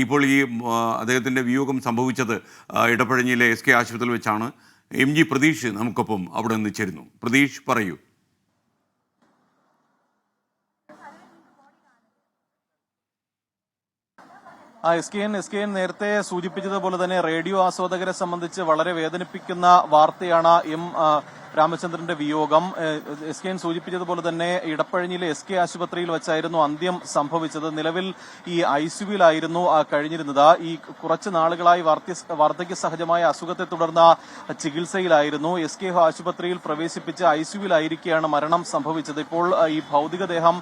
ഇപ്പോൾ ഈ അദ്ദേഹത്തിൻ്റെ വിയോഗം സംഭവിച്ചത് ഇടപ്പഴഞ്ഞിയിലെ എസ് കെ ആശുപത്രിയിൽ വെച്ചാണ്. എം ജി പ്രതീഷ് നമുക്കൊപ്പം അവിടെ നിന്ന് ചേരുന്നു. പ്രതീഷ്, പറയൂ. എസ് കെ എൻ നേരത്തെ സൂചിപ്പിച്ചതുപോലെ തന്നെ റേഡിയോ ആസ്വാദകരെ സംബന്ധിച്ച് വളരെ വേദനിപ്പിക്കുന്ന വാർത്തയാണ് രാമചന്ദ്രന്റെ വിയോഗം. എസ് കെ എൻ സൂചിപ്പിച്ചതുപോലെ തന്നെ ഇടപ്പഴഞ്ഞിയിലെ എസ് കെ ആശുപത്രിയിൽ വെച്ചായിരുന്നു അന്ത്യം സംഭവിച്ചത്. നിലവിൽ ഈ ഐസിയുവിലായിരുന്നു കഴിഞ്ഞിരുന്നത്. ഈ കുറച്ച് നാളുകളായി വാർദ്ധക്യ സഹജമായ അസുഖത്തെ തുടർന്ന് ചികിത്സയിലായിരുന്നു. എസ് കെ ആശുപത്രിയിൽ പ്രവേശിപ്പിച്ച് ഐസിയുവിലായിരിക്കെയാണ് മരണം സംഭവിച്ചത്. ഇപ്പോൾ ഈ ഭൗതികദേഹം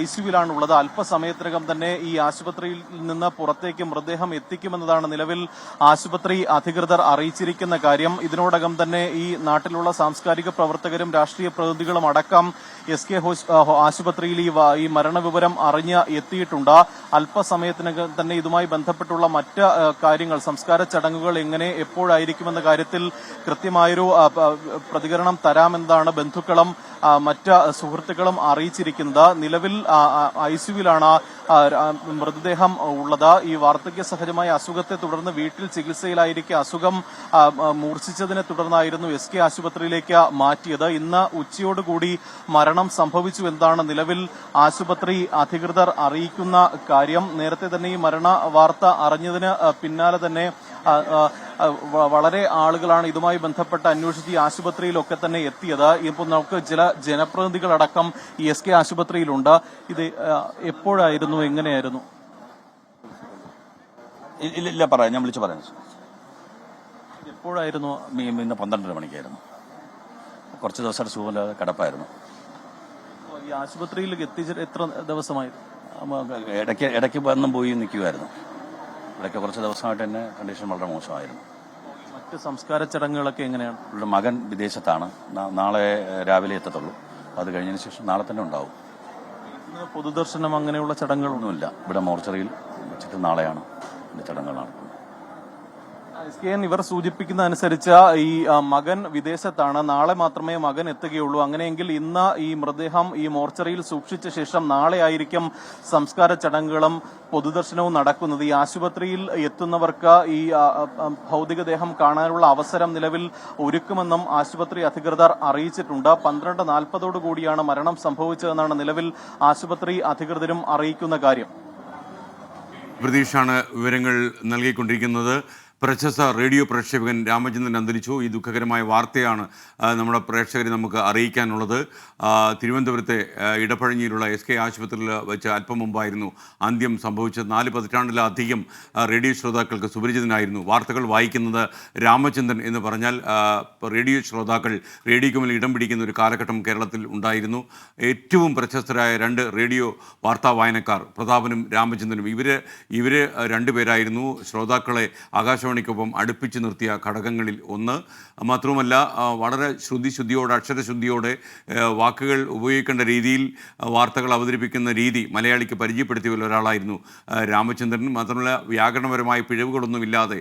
ഐസിയുവിലാണുള്ളത്. അല്പസമയത്തിനകം തന്നെ ഈ ആശുപത്രിയിൽ നിന്ന് പുറത്തേക്ക് മൃതദേഹം എത്തിക്കുമെന്നതാണ് നിലവിൽ ആശുപത്രി അധികൃതർ അറിയിച്ചിരിക്കുന്ന കാര്യം. ഇതിനോടകം തന്നെ ഈ നാട്ടിലുള്ള സാംസ്കാരിക പ്രവർത്തകരും രാഷ്ട്രീയ പ്രതിനിധികളും അടക്കം എസ് കെ ആശുപത്രിയിൽ ഈ മരണവിവരം അറിഞ്ഞ് എത്തിയിട്ടുണ്ട്. അല്പസമയത്തിനകം തന്നെ ഇതുമായി ബന്ധപ്പെട്ടുള്ള മറ്റ് കാര്യങ്ങൾ, സംസ്കാര ചടങ്ങുകൾ എങ്ങനെ എപ്പോഴായിരിക്കുമെന്ന കാര്യത്തിൽ കൃത്യമായൊരു പ്രതികരണം തരാമെന്നാണ് ബന്ധുക്കളും മറ്റ് സുഹൃത്തുക്കളും അറിയിച്ചിരിക്കുന്നത്. നിലവിൽ ഐസിയുവിലാണ് മൃതദേഹം ഉള്ളത്. ഈ വാർദ്ധക്യ സഹജമായ അസുഖത്തെ തുടർന്ന് വീട്ടിൽ ചികിത്സയിലായിരിക്കെ അസുഖം മൂർച്ഛിച്ചതിനെ തുടർന്നായിരുന്നു എസ് കെ ആശുപത്രിയിലേക്ക് മാറ്റിയത്. ഇന്ന് ഉച്ചയോടുകൂടി മരണം സംഭവിച്ചു എന്നാണ് നിലവിൽ ആശുപത്രി അധികൃതർ അറിയിക്കുന്ന കാര്യം. നേരത്തെ തന്നെ ഈ മരണ വാർത്ത അറിഞ്ഞതിന് പിന്നാലെ തന്നെ വളരെ ആളുകളാണ് ഇതുമായി ബന്ധപ്പെട്ട് അന്വേഷിച്ച് ഈ ആശുപത്രിയിലൊക്കെ തന്നെ എത്തിയത്. ഇപ്പോൾ നമുക്ക് ചില ജനപ്രതിനിധികളടക്കം ഈ എസ് കെ ആശുപത്രിയിലുണ്ട്. ഇത് എപ്പോഴായിരുന്നു, എങ്ങനെയായിരുന്നു? ഇല്ല, പറയാം, ഞാൻ വിളിച്ചു പറയാം. എപ്പോഴായിരുന്നു? ഇന്ന് 12:30 മണിക്കായിരുന്നു. കുറച്ച് ദിവസമായിട്ട് സുഖമില്ലാതെ കിടപ്പായിരുന്നു. ഈ ആശുപത്രിയിൽ എത്തിച്ച് എത്ര ദിവസമായിരുന്നു? ഇടയ്ക്ക് വന്നും പോയി നിൽക്കുമായിരുന്നു. ഇടയ്ക്ക് കുറച്ച് ദിവസമായിട്ട് തന്നെ കണ്ടീഷൻ വളരെ മോശമായിരുന്നു. മറ്റ് സംസ്കാര ചടങ്ങുകളൊക്കെ എങ്ങനെയാണ്? ഇവിടെ മകൻ വിദേശത്താണ്. നാളെ രാവിലെ എത്തത്തുള്ളൂ. അത് കഴിഞ്ഞതിന് ശേഷം നാളെ തന്നെ ഉണ്ടാവും. പൊതുദർശനം അങ്ങനെയുള്ള ചടങ്ങുകളൊന്നുമില്ല. ഇവിടെ മോർച്ചറിയിൽ വെച്ചിട്ട് നാളെയാണ് ചടങ്ങുകൾ നടക്കുന്നത്. എസ് കെ എൻ ഇവർ സൂചിപ്പിക്കുന്ന അനുസരിച്ച് ഈ മകൻ വിദേശത്താണ്. നാളെ മാത്രമേ മകൻ എത്തുകയുള്ളൂ. അങ്ങനെയെങ്കിൽ ഇന്ന് ഈ മൃതദേഹം ഈ മോർച്ചറിയിൽ സൂക്ഷിച്ച ശേഷം നാളെ ആയിരിക്കും സംസ്കാര ചടങ്ങുകളും പൊതുദർശനവും നടക്കുന്നത്. ഈ ആശുപത്രിയിൽ എത്തുന്നവർക്ക് ഈ ഭൗതികദേഹം കാണാനുള്ള അവസരം നിലവിൽ ഒരുക്കുമെന്നും ആശുപത്രി അധികൃതർ അറിയിച്ചിട്ടുണ്ട്. 12:40 കൂടിയാണ് മരണം സംഭവിച്ചതെന്നാണ് നിലവിൽ ആശുപത്രി അധികൃതരും അറിയിക്കുന്ന കാര്യം. പ്രതീഷാണ് വിവരങ്ങൾ നൽകിക്കൊണ്ടിരിക്കുന്നത്. പ്രശസ്ത റേഡിയോ പ്രക്ഷേപകൻ രാമചന്ദ്രൻ അന്തരിച്ചു. ഈ ദുഃഖകരമായ വാർത്തയാണ് നമ്മുടെ പ്രേക്ഷകരെ നമുക്ക് അറിയിക്കാനുള്ളത്. തിരുവനന്തപുരത്തെ ഇടപ്പഴഞ്ഞിയിലുള്ള എസ് കെ ആശുപത്രിയിൽ വെച്ച് അല്പം മുമ്പായിരുന്നു അന്ത്യം സംഭവിച്ചത്. 4 പതിറ്റാണ്ടിലധികം റേഡിയോ ശ്രോതാക്കൾക്ക് സുപരിചിതനായിരുന്നു. വാർത്തകൾ വായിക്കുന്നത് രാമചന്ദ്രൻ എന്ന് പറഞ്ഞാൽ റേഡിയോ ശ്രോതാക്കൾ റേഡിയോയ്ക്ക് മുന്നിൽ ഇടം പിടിക്കുന്ന ഒരു കാലഘട്ടം കേരളത്തിൽ ഉണ്ടായിരുന്നു. ഏറ്റവും പ്രശസ്തരായ 2 റേഡിയോ വാർത്താ വായനക്കാർ, പ്രതാപനും രാമചന്ദ്രനും, ഇവർ രണ്ടുപേരായിരുന്നു ശ്രോതാക്കളെ ആകാശവാണിക്കൊപ്പം അടുപ്പിച്ചു നിർത്തിയ ഘടകങ്ങളിൽ ഒന്ന്. മാത്രവുമല്ല, വളരെ ശുദ്ധിയോടെ, അക്ഷരശുദ്ധിയോടെ വാക്കുകൾ ഉപയോഗിക്കേണ്ട രീതിയിൽ വാർത്തകൾ അവതരിപ്പിക്കുന്ന രീതി മലയാളിക്ക് പരിചയപ്പെടുത്തിയ ഒരാളായിരുന്നു രാമചന്ദ്രൻ. മാത്രമല്ല, വ്യാകരണപരമായ പിഴവുകളൊന്നുമില്ലാതെ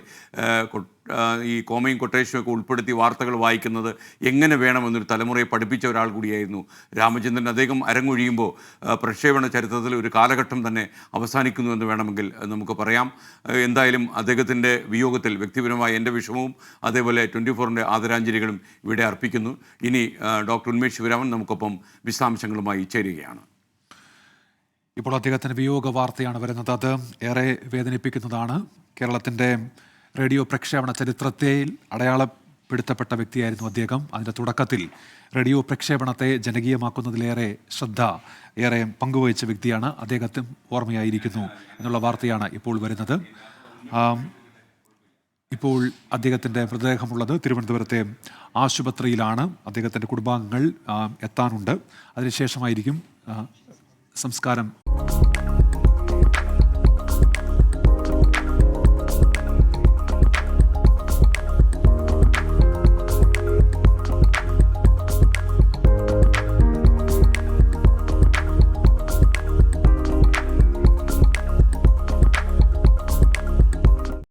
ഈ കോമയും കൊട്ടേഷനും ഒക്കെ ഉൾപ്പെടുത്തി വാർത്തകൾ വായിക്കുന്നത് എങ്ങനെ വേണമെന്നൊരു തലമുറയെ പഠിപ്പിച്ച ഒരാൾ കൂടിയായിരുന്നു രാമചന്ദ്രൻ. അദ്ദേഹം അരങ്ങൊഴിയുമ്പോൾ പ്രക്ഷേപണ ചരിത്രത്തിൽ ഒരു കാലഘട്ടം തന്നെ അവസാനിക്കുന്നു എന്ന് വേണമെങ്കിൽ നമുക്ക് പറയാം. എന്തായാലും അദ്ദേഹത്തിൻ്റെ വിയോഗത്തിൽ വ്യക്തിപരമായ എൻ്റെ വിഷമവും അതേപോലെ 24-ൻ്റെ ആദരാഞ്ജലികളും ഇവിടെ അർപ്പിക്കുന്നു. ഇനി ഡോക്ടർ ഉന്മേഷ് ശിവരാമൻ നമുക്കൊപ്പം വിശദാംശങ്ങളുമായി ചേരുകയാണ്. ഇപ്പോൾ അദ്ദേഹത്തിൻ്റെ വിയോഗ വാർത്തയാണ് വരുന്നത്. അത് ഏറെ വേദനിപ്പിക്കുന്നതാണ്. കേരളത്തിൻ്റെ റേഡിയോ പ്രക്ഷേപണ ചരിത്രത്തിൽ അടയാളപ്പെടുത്തപ്പെട്ട വ്യക്തിയായിരുന്നു അദ്ദേഹം. അതിൻ്റെ തുടക്കത്തിൽ റേഡിയോ പ്രക്ഷേപണത്തെ ജനകീയമാക്കുന്നതിലേറെ ശ്രദ്ധ പങ്കുവഹിച്ച വ്യക്തിയാണ്. അദ്ദേഹത്തിന് ഓർമ്മയായിരിക്കുന്നു എന്നുള്ള വാർത്തയാണ് ഇപ്പോൾ വരുന്നത്. ഇപ്പോൾ അദ്ദേഹത്തിൻ്റെ മൃതദേഹമുള്ളത് തിരുവനന്തപുരത്തെ ആശുപത്രിയിലാണ്. അദ്ദേഹത്തിൻ്റെ കുടുംബാംഗങ്ങൾ എത്താനുണ്ട്. അതിനുശേഷമായിരിക്കും സംസ്കാരം.